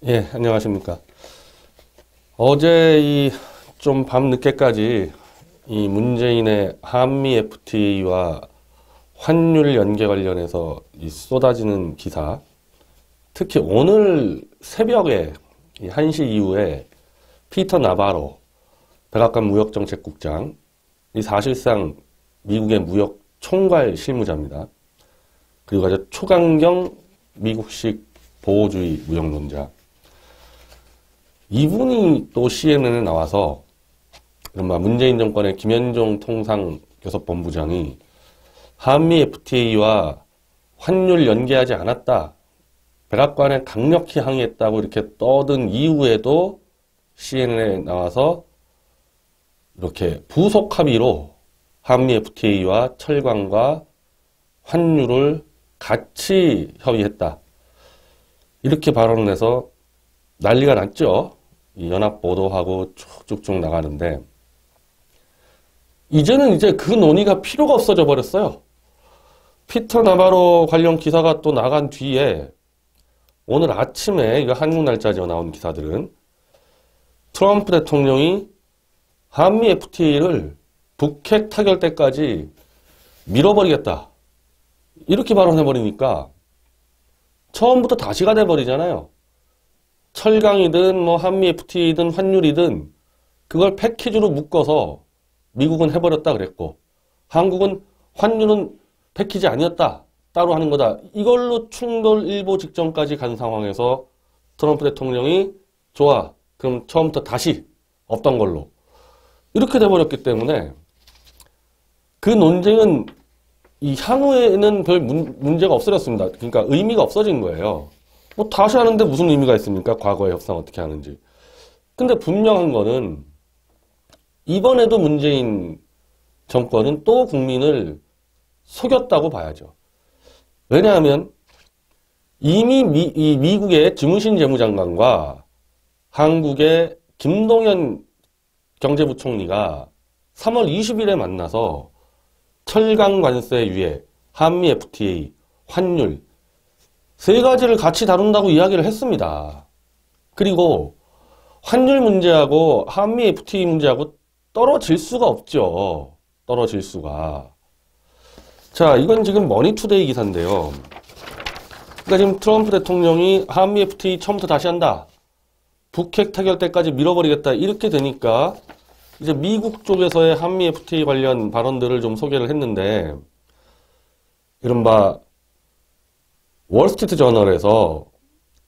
예, 안녕하십니까. 어제 좀 밤늦게까지 이 문재인의 한미 FTA와 환율 연계 관련해서 이 쏟아지는 기사, 특히 오늘 새벽에 이 1시 이후에 피터 나바로 백악관 무역정책국장, 이 사실상 미국의 무역 총괄 실무자입니다. 그리고 아주 초강경 미국식 보호주의 무역론자. 이분이 또 CNN에 나와서 이른바 문재인 정권의 김현종 통상교섭본부장이 한미 FTA와 환율 연계하지 않았다. 백악관에 강력히 항의했다고 이렇게 떠든 이후에도 CNN에 나와서 이렇게 부속 합의로 한미 FTA와 철강과 환율을 같이 협의했다. 이렇게 발언을 해서 난리가 났죠. 이 연합 보도하고 쭉쭉쭉 나가는데 이제는 이제 그 논의가 필요가 없어져 버렸어요. 피터 나바로 관련 기사가 또 나간 뒤에 오늘 아침에 이거 한국 날짜죠 나온 기사들은 트럼프 대통령이 한미 FTA를 북핵 타결 때까지 밀어버리겠다. 이렇게 발언해버리니까 처음부터 다시가 돼버리잖아요. 철강이든 뭐 한미 FTA든 환율이든 그걸 패키지로 묶어서 미국은 해버렸다 그랬고 한국은 환율은 패키지 아니었다. 따로 하는 거다. 이걸로 충돌 일보 직전까지 간 상황에서 트럼프 대통령이 좋아. 그럼 처음부터 다시 없던 걸로. 이렇게 돼버렸기 때문에 그 논쟁은 이 향후에는 별 문제가 없어졌습니다. 그러니까 의미가 없어진 거예요. 뭐 다시 하는데 무슨 의미가 있습니까? 과거의 협상 어떻게 하는지. 근데 분명한 거는 이번에도 문재인 정권은 또 국민을 속였다고 봐야죠. 왜냐하면 이미 미국의 증신 재무장관과 한국의 김동연 경제부총리가 3월 20일에 만나서 철강 관세 유예, 한미 FTA, 환율 세 가지를 같이 다룬다고 이야기를 했습니다. 그리고 환율 문제하고 한미 FTA 문제하고 떨어질 수가 없죠. 떨어질 수가. 자, 이건 지금 머니투데이 기사인데요. 그러니까 지금 트럼프 대통령이 한미 FTA 처음부터 다시 한다. 북핵 타결 때까지 밀어버리겠다. 이렇게 되니까 이제 미국 쪽에서의 한미 FTA 관련 발언들을 좀 소개를 했는데 이른바 월스트리트 저널에서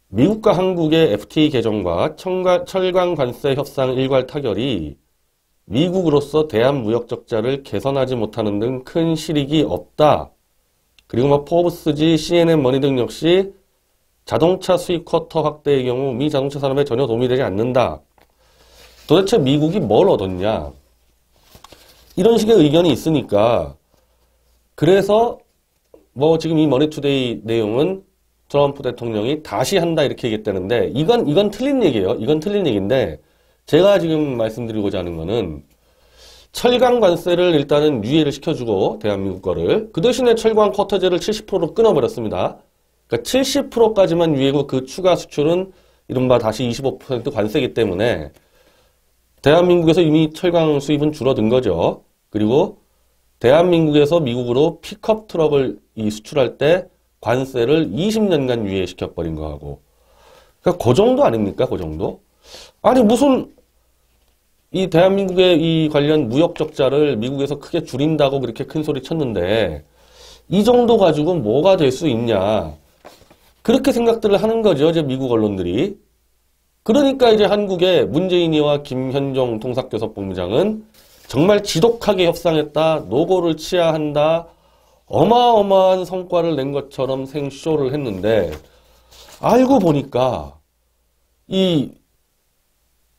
미국과 한국의 FTA 개정과 철강 관세 협상 일괄 타결이 미국으로서 대한 무역 적자를 개선하지 못하는 등 큰 실익이 없다. 그리고 뭐 포브스지, CNN 머니 등 역시 자동차 수입 쿼터 확대의 경우 미 자동차 산업에 전혀 도움이 되지 않는다. 도대체 미국이 뭘 얻었냐? 이런 식의 의견이 있으니까 그래서 뭐 지금 이 머니투데이 내용은 트럼프 대통령이 다시 한다 이렇게 얘기했다는데 이건 틀린 얘기예요. 이건 틀린 얘기인데 제가 지금 말씀드리고자 하는 거는 철강 관세를 일단은 유예를 시켜주고 대한민국 거를 그 대신에 철강 쿼터제를 70%로 끊어버렸습니다. 그러니까 70%까지만 유예고 그 추가 수출은 이른바 다시 25% 관세이기 때문에 대한민국에서 이미 철강 수입은 줄어든 거죠. 그리고 대한민국에서 미국으로 픽업 트럭을 수출할 때 관세를 20년간 유예시켜버린 거하고. 그러니까 그 정도 아닙니까? 그 정도? 아니, 무슨, 이 대한민국의 이 관련 무역 적자를 미국에서 크게 줄인다고 그렇게 큰 소리 쳤는데, 이 정도 가지고 뭐가 될 수 있냐. 그렇게 생각들을 하는 거죠. 이제 미국 언론들이. 그러니까 이제 한국의 문재인이와 김현종 통상교섭본부장은 정말 지독하게 협상했다. 노고를 치아야 한다. 어마어마한 성과를 낸 것처럼 생쇼를 했는데 알고 보니까 이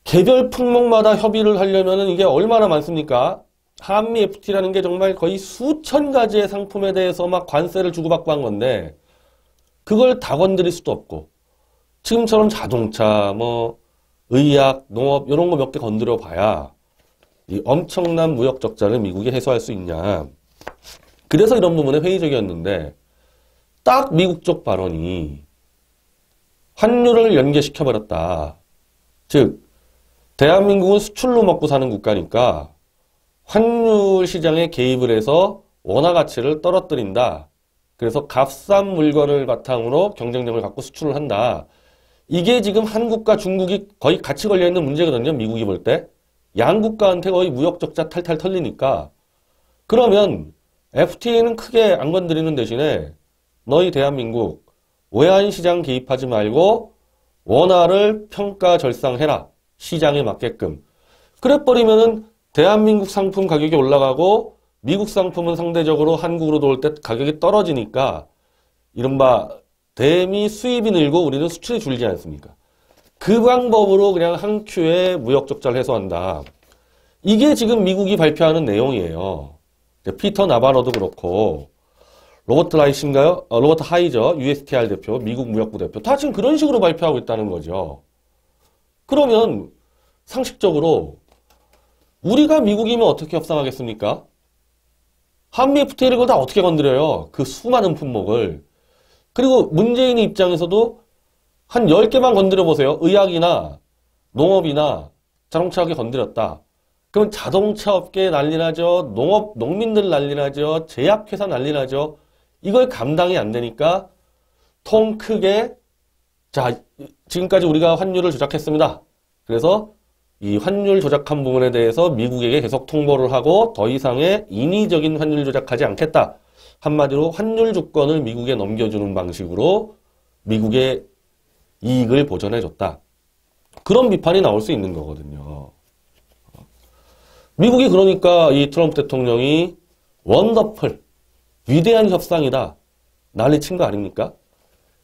개별 품목마다 협의를 하려면은 이게 얼마나 많습니까? 한미 FTA라는 게 정말 거의 수천 가지의 상품에 대해서 막 관세를 주고받고 한 건데 그걸 다 건드릴 수도 없고 지금처럼 자동차, 뭐 의약, 농업 이런 거 몇 개 건드려 봐야 이 엄청난 무역 적자를 미국이 해소할 수 있냐. 그래서 이런 부분에 회의적이었는데 딱 미국 쪽 발언이 환율을 연계시켜버렸다. 즉 대한민국은 수출로 먹고 사는 국가니까 환율 시장에 개입을 해서 원화 가치를 떨어뜨린다. 그래서 값싼 물건을 바탕으로 경쟁력을 갖고 수출을 한다. 이게 지금 한국과 중국이 거의 같이 걸려있는 문제거든요. 미국이 볼 때. 양국가한테 거의 무역 적자 탈탈 털리니까. 그러면 FTA는 크게 안 건드리는 대신에 너희 대한민국 외환시장 개입하지 말고 원화를 평가 절상해라. 시장에 맞게끔. 그래버리면은 대한민국 상품 가격이 올라가고 미국 상품은 상대적으로 한국으로 들어올 때 가격이 떨어지니까 이른바 대미 수입이 늘고 우리는 수출이 줄지 않습니까? 그 방법으로 그냥 한 큐에 무역 적자를 해소한다. 이게 지금 미국이 발표하는 내용이에요. 피터 나바로도 그렇고 로버트 라이신가요? 로버트 하이저 USTR 대표, 미국 무역부 대표 다 지금 그런 식으로 발표하고 있다는 거죠. 그러면 상식적으로 우리가 미국이면 어떻게 협상하겠습니까? 한미 FTA를 그걸 다 어떻게 건드려요? 그 수많은 품목을. 그리고 문재인의 입장에서도 한 10개만 건드려 보세요. 의학이나 농업이나 자동차 업계 건드렸다. 그럼 자동차 업계 난리 나죠. 농민들 난리 나죠. 제약회사 난리 나죠. 이걸 감당이 안 되니까 통 크게 자, 지금까지 우리가 환율을 조작했습니다. 그래서 이 환율 조작한 부분에 대해서 미국에게 계속 통보를 하고 더 이상의 인위적인 환율 조작하지 않겠다. 한마디로 환율 주권을 미국에 넘겨주는 방식으로 미국의 이익을 보전해줬다. 그런 비판이 나올 수 있는 거거든요. 미국이 그러니까 이 트럼프 대통령이 원더풀, 위대한 협상이다. 난리친 거 아닙니까?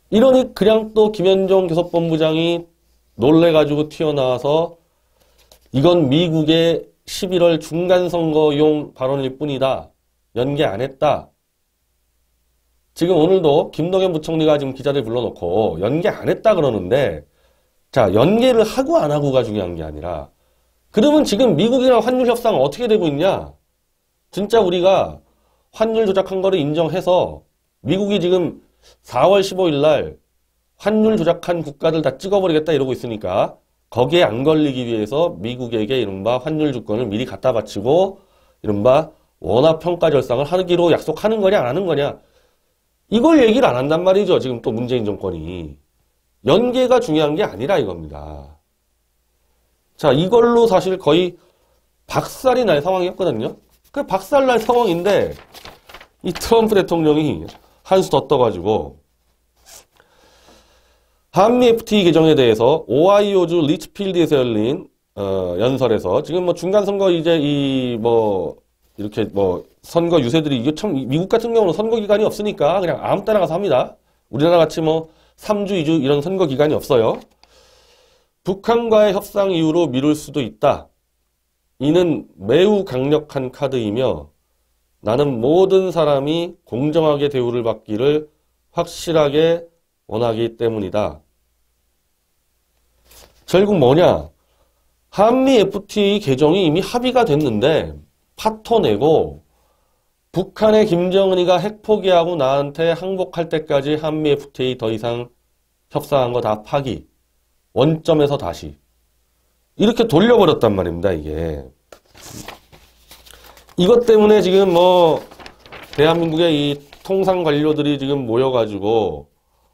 이러니 그냥 또 김현종 교섭본부장이 놀래가지고 튀어나와서 이건 미국의 11월 중간선거용 발언일 뿐이다. 연계 안 했다. 지금 오늘도 김동연 부총리가 지금 기자들 불러놓고 연계 안 했다 그러는데 자, 연계를 하고 안 하고가 중요한 게 아니라 그러면 지금 미국이랑 환율 협상 어떻게 되고 있냐? 진짜 우리가 환율 조작한 거를 인정해서 미국이 지금 4월 15일 날 환율 조작한 국가들 다 찍어버리겠다 이러고 있으니까 거기에 안 걸리기 위해서 미국에게 이른바 환율 주권을 미리 갖다 바치고 이른바 원화 평가 절상을 하기로 약속하는 거냐 안 하는 거냐 이걸 얘기를 안 한단 말이죠. 지금 또 문재인 정권이. 연계가 중요한 게 아니라 이겁니다. 자, 이걸로 사실 거의 박살이 날 상황이었거든요. 그 박살 날 상황인데 이 트럼프 대통령이 한수 더 떠가지고 한미 FTA 개정에 대해서 오하이오주 리치필드에서 열린 연설에서 지금 뭐 중간 선거 이제 이렇게 선거 유세들이 이게 참 미국 같은 경우는 선거 기간이 없으니까 그냥 아무 때나 가서 합니다. 우리나라 같이 3주, 2주 이런 선거 기간이 없어요. 북한과의 협상 이후로 미룰 수도 있다. 이는 매우 강력한 카드이며 나는 모든 사람이 공정하게 대우를 받기를 확실하게 원하기 때문이다. 결국 뭐냐? 한미 FTA 개정이 이미 합의가 됐는데 파토 내고 북한의 김정은이가 핵 포기하고 나한테 항복할 때까지 한미 FTA 더 이상 협상한 거 다 파기. 원점에서 다시. 이렇게 돌려버렸단 말입니다, 이게. 이것 때문에 지금 대한민국의 이 통상 관료들이 지금 모여가지고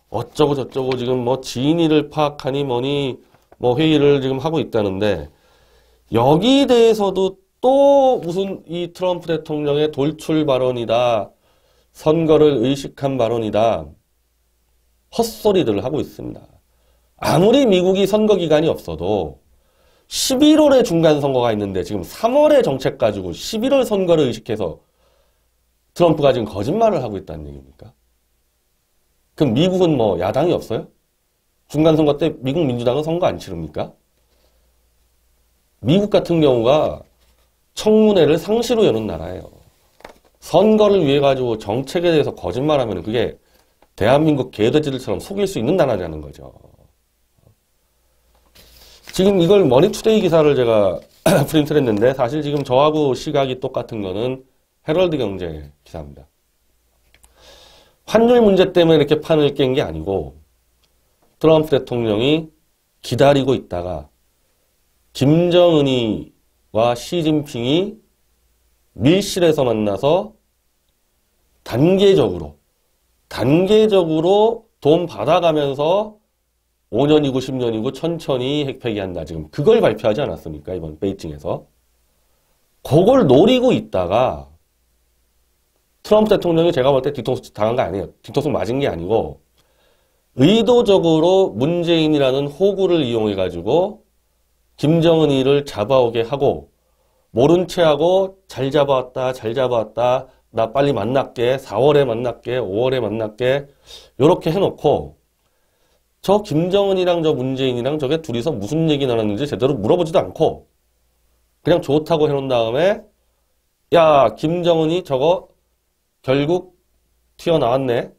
어쩌고 저쩌고 지금 진위를 파악하니 뭐니 회의를 지금 하고 있다는데 여기 대해서도 또 무슨 이 트럼프 대통령의 돌출 발언이다. 선거를 의식한 발언이다. 헛소리들을 하고 있습니다. 아무리 미국이 선거 기간이 없어도 11월에 중간선거가 있는데 지금 3월에 정책 가지고 11월 선거를 의식해서 트럼프가 지금 거짓말을 하고 있다는 얘기입니까? 그럼 미국은 야당이 없어요? 중간선거 때 미국 민주당은 선거 안 치릅니까? 미국 같은 경우가 청문회를 상시로 여는 나라예요. 선거를 위해 가지고 정책에 대해서 거짓말하면 그게 대한민국 개돼지들처럼 속일 수 있는 나라냐는 거죠. 지금 이걸 머니투데이 기사를 제가 프린트를 했는데 사실 지금 저하고 시각이 똑같은 거는 헤럴드 경제 기사입니다. 환율 문제 때문에 이렇게 판을 깬 게 아니고 트럼프 대통령이 기다리고 있다가 김정은이와 시진핑이 밀실에서 만나서 단계적으로 돈 받아가면서 5년이고 10년이고 천천히 핵폐기한다. 지금 그걸 발표하지 않았습니까? 이번 베이징에서. 그걸 노리고 있다가 트럼프 대통령이 제가 볼 때 뒤통수 당한 거 아니에요. 뒤통수 맞은 게 아니고 의도적으로 문재인이라는 호구를 이용해가지고 김정은이를 잡아오게 하고 모른 체하고 잘 잡아왔다. 나 빨리 만날게. 4월에 만날게. 5월에 만날게. 요렇게 해놓고 저 김정은이랑 저 문재인이랑 저게 둘이서 무슨 얘기 나눴는지 제대로 물어보지도 않고 그냥 좋다고 해놓은 다음에 야 김정은이 저거 결국 튀어나왔네.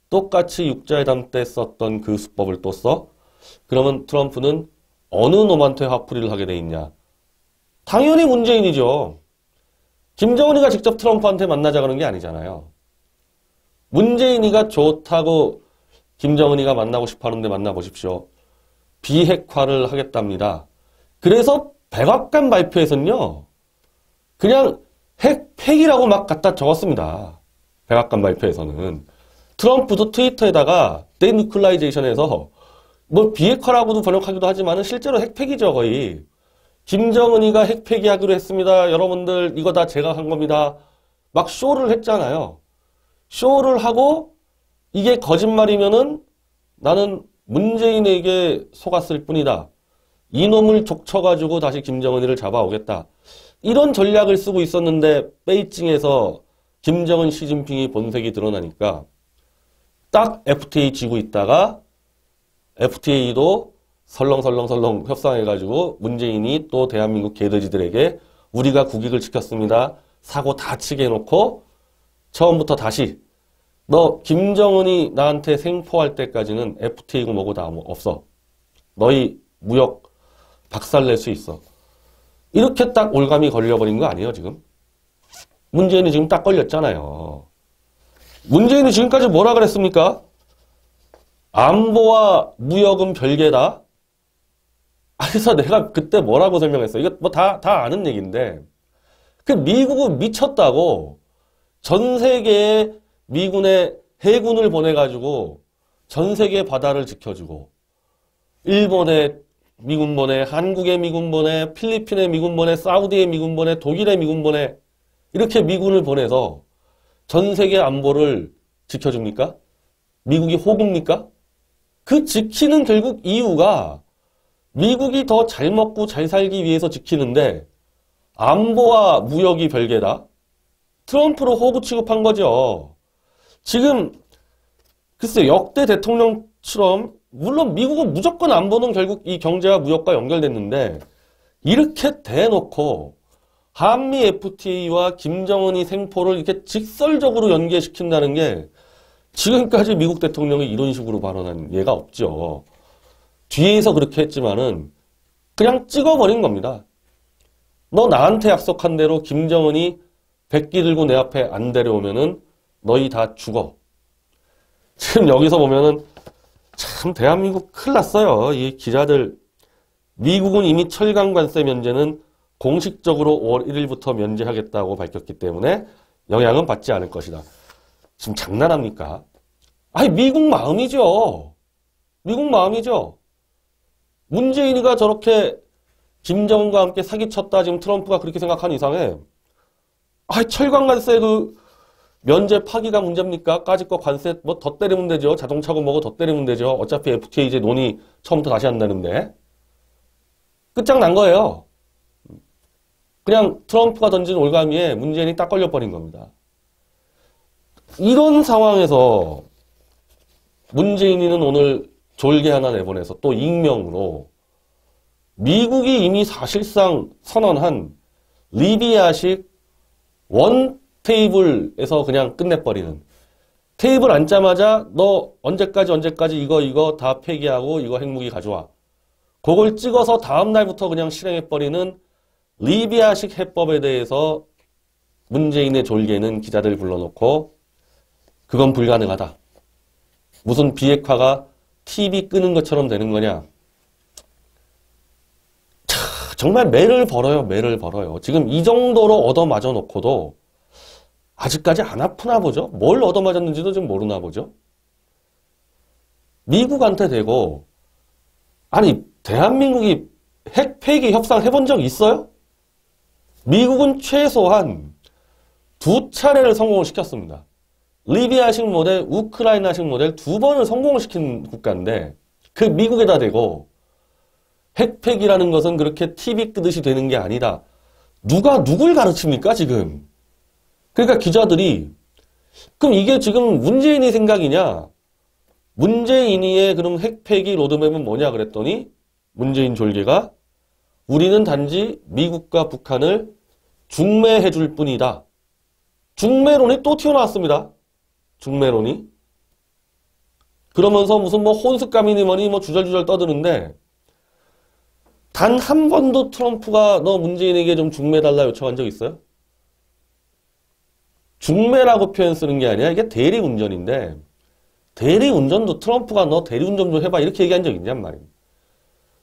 똑같이 육자회담 때 썼던 그 수법을 또 써? 그러면 트럼프는 어느 놈한테 화풀이를 하게 돼 있냐? 당연히 문재인이죠. 김정은이가 직접 트럼프한테 만나자 그런 게 아니잖아요. 문재인이가 좋다고 김정은이가 만나고 싶어 하는데 만나보십시오. 비핵화를 하겠답니다. 그래서 백악관 발표에서는요. 그냥 핵폐기라고 막 갖다 적었습니다. 백악관 발표에서는. 트럼프도 트위터에다가 데뉴클라이제이션에서 뭐 비핵화라고도 번역하기도 하지만 실제로 핵폐기죠 거의. 김정은이가 핵폐기하기로 했습니다. 여러분들 이거 다 제가 한 겁니다. 막 쇼를 했잖아요. 쇼를 하고 이게 거짓말이면은 나는 문재인에게 속았을 뿐이다. 이놈을 족쳐가지고 다시 김정은이를 잡아오겠다. 이런 전략을 쓰고 있었는데 베이징에서 김정은, 시진핑이 본색이 드러나니까 딱 FTA 지고 있다가 FTA도 설렁설렁 협상해가지고 문재인이 또 대한민국 개돼지들에게 우리가 국익을 지켰습니다. 사고 다 치게 해놓고 처음부터 다시 너 김정은이 나한테 생포할 때까지는 FTA고 뭐고 다 없어. 너희 무역 박살낼 수 있어. 이렇게 딱 올감이 걸려버린 거 아니에요 지금? 문재인이 지금 딱 걸렸잖아요. 문재인이 지금까지 뭐라 그랬습니까? 안보와 무역은 별개다. 그래서 내가 그때 뭐라고 설명했어? 이거 뭐 다 아는 얘기인데. 그 미국은 미쳤다고 전 세계에 미군의 해군을 보내가지고 전 세계 바다를 지켜주고 일본에 미군 보내, 한국에 미군 보내, 필리핀에 미군 보내, 사우디에 미군 보내, 독일에 미군 보내 이렇게 미군을 보내서 전 세계 안보를 지켜줍니까? 미국이 호구입니까? 그 지키는 결국 이유가 미국이 더 잘 먹고 잘 살기 위해서 지키는데 안보와 무역이 별개다? 트럼프로 호구 취급한 거죠. 지금 글쎄 역대 대통령처럼 물론 미국은 무조건 안보는 결국 이 경제와 무역과 연결됐는데 이렇게 대놓고 한미 FTA와 김정은이 생포를 이렇게 직설적으로 연계시킨다는 게 지금까지 미국 대통령이 이런 식으로 발언한 예가 없죠. 뒤에서 그렇게 했지만은 그냥 찍어버린 겁니다. 너 나한테 약속한 대로 김정은이 백기 들고 내 앞에 안 데려오면은 너희 다 죽어. 지금 여기서 보면은 참 대한민국 큰일 났어요. 이 기자들. 미국은 이미 철강 관세 면제는 공식적으로 5월 1일부터 면제하겠다고 밝혔기 때문에 영향은 받지 않을 것이다. 지금 장난합니까? 아니 미국 마음이죠. 미국 마음이죠. 문재인이가 저렇게 김정은과 함께 사기쳤다 지금 트럼프가 그렇게 생각한 이상에 철강 관세 그 면제 파기가 문제입니까? 까짓 거 관세 뭐 더 때리면 되죠. 자동차고 뭐고 더 때리면 되죠. 어차피 FTA 이제 논의 처음부터 다시 한다는데. 끝장난 거예요. 그냥 트럼프가 던진 올가미에 문재인이 딱 걸려버린 겁니다. 이런 상황에서 문재인이는 오늘 졸개 하나 내보내서 또 익명으로 미국이 이미 사실상 선언한 리비아식 원 테이블에서 그냥 끝내버리는 테이블 앉자마자 너 언제까지 이거 다 폐기하고 이거 핵무기 가져와. 그걸 찍어서 다음 날부터 그냥 실행해버리는 리비아식 해법에 대해서 문재인의 졸개는 기자들 불러놓고 그건 불가능하다. 무슨 비핵화가 TV 끄는 것처럼 되는 거냐? 정말 매를 벌어요, 매를 벌어요. 지금 이 정도로 얻어맞아 놓고도 아직까지 안 아프나 보죠? 뭘 얻어맞았는지도 좀 모르나 보죠? 미국한테 대고, 아니, 대한민국이 핵 폐기 협상 해본 적 있어요? 미국은 최소한 2차례를 성공을 시켰습니다. 리비아식 모델, 우크라이나식 모델 2번을 성공을 시킨 국가인데, 그 미국에다 대고, 핵폐기라는 것은 그렇게 TV 끄듯이 되는 게 아니다. 누가 누굴 가르칩니까, 지금? 그러니까 기자들이, 그럼 이게 지금 문재인이 생각이냐? 문재인이의 그럼 핵폐기 로드맵은 뭐냐 그랬더니, 문재인 졸개가, 우리는 단지 미국과 북한을 중매해 줄 뿐이다. 중매론이 또 튀어나왔습니다. 중매론이. 그러면서 무슨 뭐 혼습감이니 뭐니 뭐 주절주절 떠드는데, 단 한 번도 트럼프가 너 문재인에게 좀 중매해달라 요청한 적 있어요? 중매라고 표현 쓰는 게 아니라 이게 대리운전인데, 대리운전도 트럼프가 너 대리운전 좀 해봐 이렇게 얘기한 적 있냔 말이에요.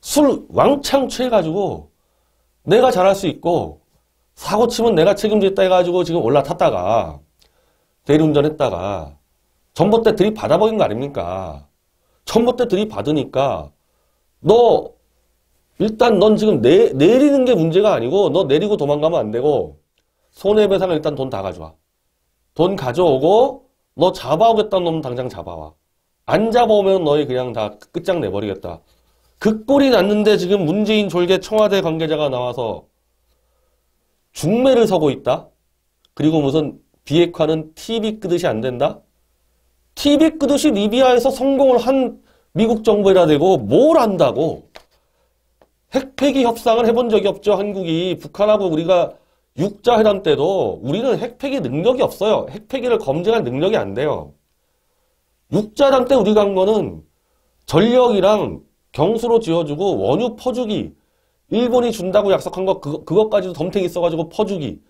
술 왕창 취해가지고 내가 잘할 수 있고 사고 치면 내가 책임지겠다 해가지고 지금 올라탔다가 대리운전 했다가 전봇대 들이받아버린 거 아닙니까? 전봇대 들이받으니까 너 일단 넌 지금 내리는 게 문제가 아니고 너 내리고 도망가면 안 되고 손해배상을 일단 돈 다 가져와. 돈 가져오고 너 잡아오겠다는 놈 당장 잡아와. 안 잡아오면 너희 그냥 다 끝장내버리겠다. 그 꼴이 났는데 지금 문재인 졸개 청와대 관계자가 나와서 중매를 서고 있다? 그리고 무슨 비핵화는 TV 끄듯이 안 된다? TV 끄듯이 리비아에서 성공을 한 미국 정부에다 대고 뭘 안다고? 핵폐기 협상을 해본 적이 없죠, 한국이. 북한하고 우리가 육자회담 때도 우리는 핵폐기 능력이 없어요. 핵폐기를 검증할 능력이 안 돼요. 육자회담 때 우리가 한 거는 전력이랑 경수로 지어주고 원유 퍼주기. 일본이 준다고 약속한 거 그것까지도 덤탱이 써가지고 퍼주기.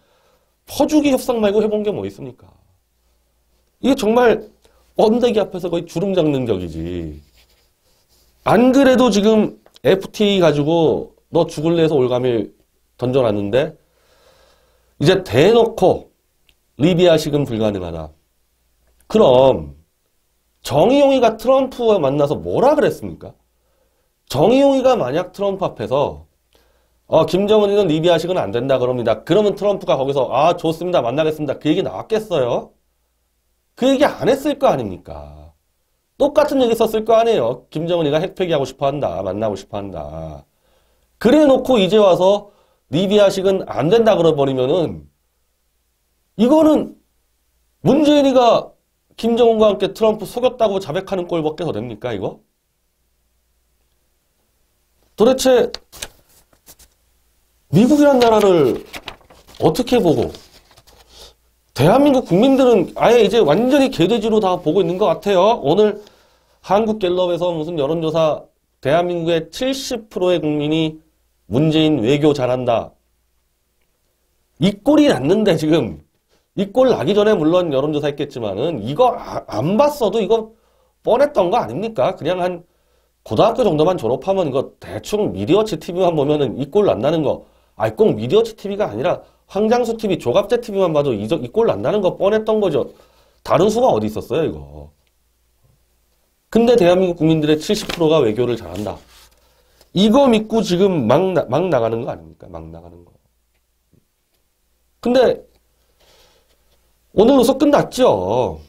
퍼주기 협상 말고 해본 게 뭐 있습니까? 이게 정말 번데기 앞에서 거의 주름 잡는 격이지. 안 그래도 지금 FTA 가지고 너 죽을래 해서 올가밀 던져놨는데 이제 대놓고 리비아식은 불가능하다. 그럼 정의용이가 트럼프와 만나서 뭐라 그랬습니까? 정의용이가 만약 트럼프 앞에서 김정은이는 리비아식은 안 된다 그럽니다. 그러면 트럼프가 거기서 좋습니다. 만나겠습니다. 그 얘기 나왔겠어요? 그 얘기 안 했을 거 아닙니까? 똑같은 얘기 썼을 거 아니에요. 김정은이가 핵폐기하고 싶어 한다. 만나고 싶어 한다. 그래 놓고 이제 와서 리비아식은 안 된다 그러버리면은 이거는 문재인이가 김정은과 함께 트럼프 속였다고 자백하는 꼴밖에 더 됩니까, 이거? 도대체 미국이란 나라를 어떻게 보고 대한민국 국민들은 아예 이제 완전히 개돼지로 다 보고 있는 것 같아요. 오늘 한국갤럽에서 무슨 여론조사 대한민국의 70%의 국민이 문재인 외교 잘한다. 이 꼴이 났는데 지금 이 꼴 나기 전에 물론 여론조사 했겠지만은 이거 안 봤어도 이거 뻔했던 거 아닙니까? 그냥 한 고등학교 정도만 졸업하면 이거 대충 미디어치 TV만 보면은 이 꼴 난다는 거. 꼭 미디어치 TV가 아니라 황장수 TV, 조갑제 TV만 봐도 이 꼴 난다는 거 뻔했던 거죠. 다른 수가 어디 있었어요, 이거. 근데 대한민국 국민들의 70%가 외교를 잘한다. 이거 믿고 지금 막 나가는 거 아닙니까? 막 나가는 거. 근데 오늘로서 끝났죠.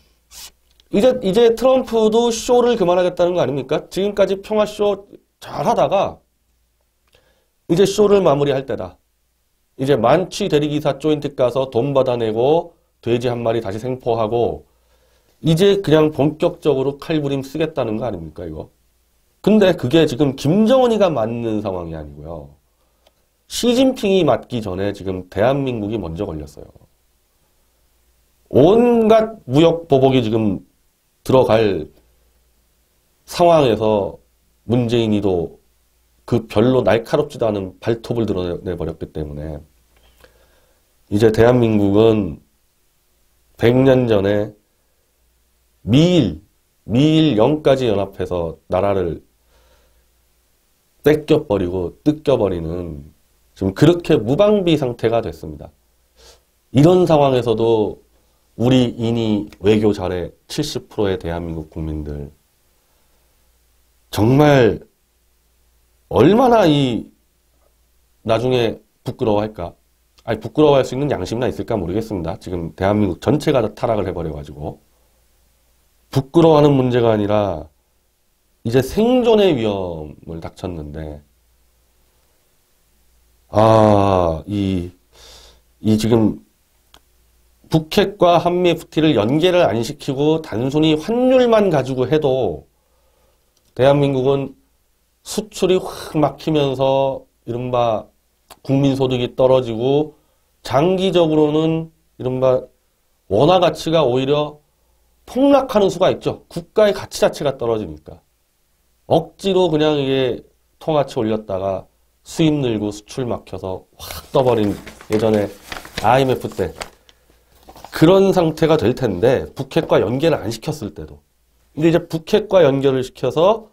이제 트럼프도 쇼를 그만하겠다는 거 아닙니까? 지금까지 평화쇼 잘 하다가 이제 쇼를 마무리할 때다. 이제 만취 대리기사 조인트 가서 돈 받아내고 돼지 한 마리 다시 생포하고 이제 그냥 본격적으로 칼부림 쓰겠다는 거 아닙니까, 이거? 근데 그게 지금 김정은이가 맞는 상황이 아니고요. 시진핑이 맞기 전에 지금 대한민국이 먼저 걸렸어요. 온갖 무역 보복이 지금 들어갈 상황에서 문재인이도 그 별로 날카롭지도 않은 발톱을 드러내버렸기 때문에 이제 대한민국은 100년 전에 미일 영까지 연합해서 나라를 뺏겨버리고 뜯겨버리는 지금 그렇게 무방비 상태가 됐습니다. 이런 상황에서도 우리 인이 외교 잘해 70%의 대한민국 국민들 정말 얼마나 나중에 부끄러워할까? 아니 부끄러워할 수 있는 양심이나 있을까 모르겠습니다. 지금 대한민국 전체가 다 타락을 해버려가지고 부끄러워하는 문제가 아니라 이제 생존의 위험을 닥쳤는데 지금 북핵과 한미 FTA를 연계를 안 시키고 단순히 환율만 가지고 해도 대한민국은 수출이 확 막히면서 이른바 국민소득이 떨어지고 장기적으로는 이른바 원화 가치가 오히려 폭락하는 수가 있죠. 국가의 가치 자체가 떨어지니까. 억지로 그냥 이게 통화치 올렸다가 수입 늘고 수출 막혀서 확 떠버린 예전에 IMF 때 그런 상태가 될 텐데 북핵과 연계를 안 시켰을 때도. 근데 이제 북핵과 연결을 시켜서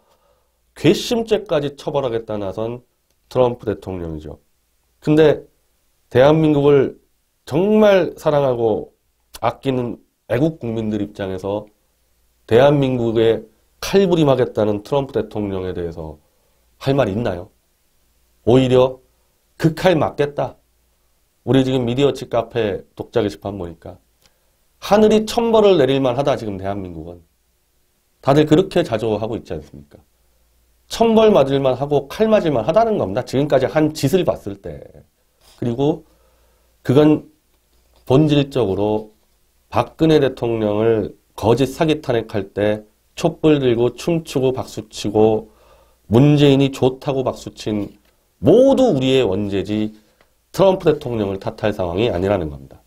괘씸죄까지 처벌하겠다 나선 트럼프 대통령이죠. 근데 대한민국을 정말 사랑하고 아끼는 애국 국민들 입장에서 대한민국에 칼부림하겠다는 트럼프 대통령에 대해서 할 말이 있나요? 오히려 그 칼 맞겠다. 우리 지금 미디어치 카페 독자 게시판 보니까 하늘이 천벌을 내릴만 하다 지금 대한민국은. 다들 그렇게 자조하고 있지 않습니까? 천벌 맞을만 하고 칼 맞을만 하다는 겁니다. 지금까지 한 짓을 봤을 때. 그리고 그건 본질적으로 박근혜 대통령을 거짓 사기 탄핵할 때 촛불 들고 춤추고 박수치고 문재인이 좋다고 박수친 모두 우리의 원죄지 트럼프 대통령을 탓할 상황이 아니라는 겁니다.